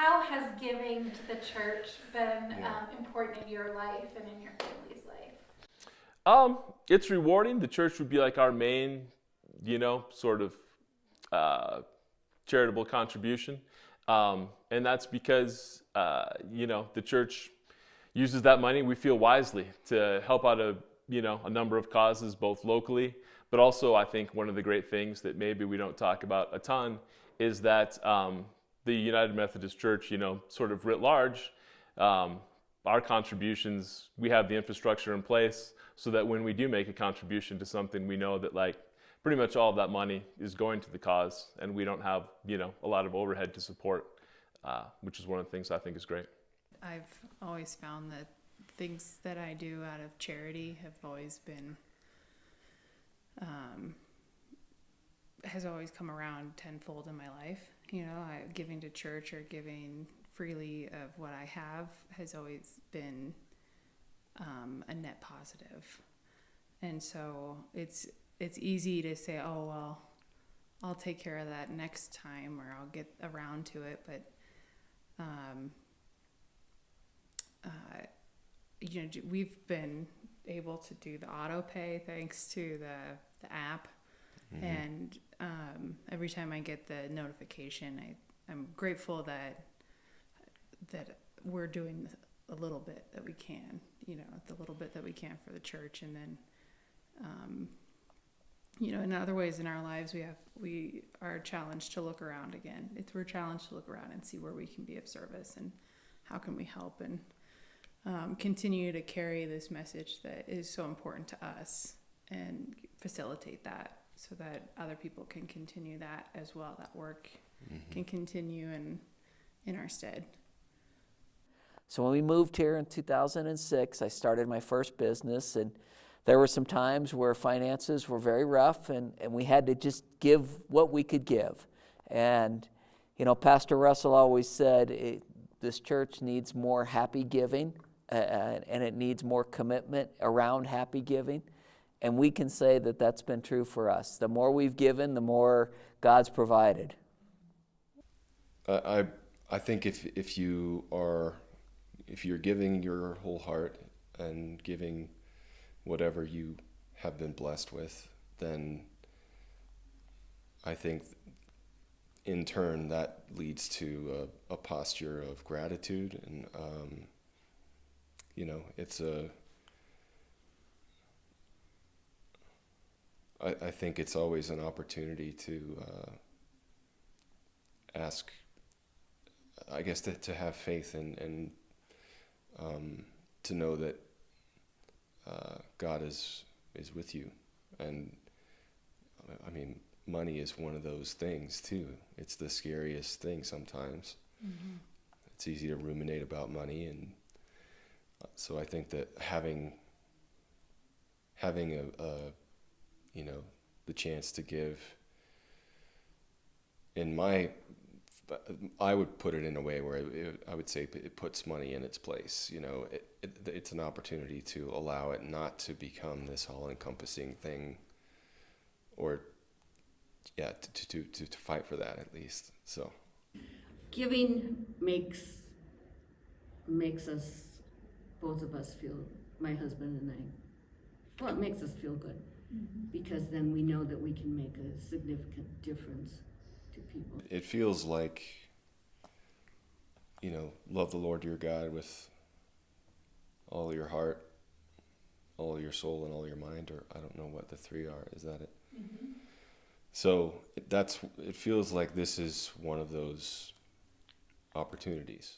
How has giving to the church been Yeah. important in your life and in your family's life? It's rewarding. The church would be like our main, sort of uh, charitable contribution. And that's because, the church uses that money, we feel wisely, to help out a number of causes, both locally, but also I think one of the great things that maybe we don't talk about a ton is that the United Methodist Church, sort of writ large, our contributions, we have the infrastructure in place so that when we do make a contribution to something, we know that pretty much all of that money is going to the cause, and we don't have a lot of overhead to support, which is one of the things I think is great. I've always found that things that I do out of charity have always been, has always come around tenfold in my life. Giving to church or giving freely of what I have has always been a net positive. And so it's easy to say, oh, well, I'll take care of that next time, or I'll get around to it. But, we've been able to do the auto pay thanks to the app. Mm-hmm. And every time I get the notification, I'm grateful that we're doing a little bit that we can, the little bit that we can for the church. And then, in other ways in our lives, we are challenged to look around again. We're challenged to look around and see where we can be of service and how can we help and continue to carry this message that is so important to us and facilitate that so that other people can continue that as well. That work can continue in our stead. So when we moved here in 2006, I started my first business, and there were some times where finances were very rough, and we had to just give what we could give. And, Pastor Russell always said this church needs more happy giving, and it needs more commitment around happy giving. And we can say that that's been true for us. The more we've given, the more God's provided. I think if you're giving your whole heart and giving whatever you have been blessed with, then I think in turn that leads to a posture of gratitude, and I think it's always an opportunity to ask, I guess, to have faith and to know that God is with you. And I mean, money is one of those things too. It's the scariest thing sometimes. Mm-hmm. It's easy to ruminate about money, and so I think that having the chance to give, I would put it in a way where I would say it puts money in its place. It's an opportunity to allow it not to become this all-encompassing thing, or to fight for that at least. So giving makes us, both of us, feel, my husband and I, well, it makes us feel good, because then we know that we can make a significant difference to people. It feels like, love the Lord your God with all your heart, all your soul, and all your mind, or I don't know what the three are. Is that it? Mm-hmm. So it feels like this is one of those opportunities.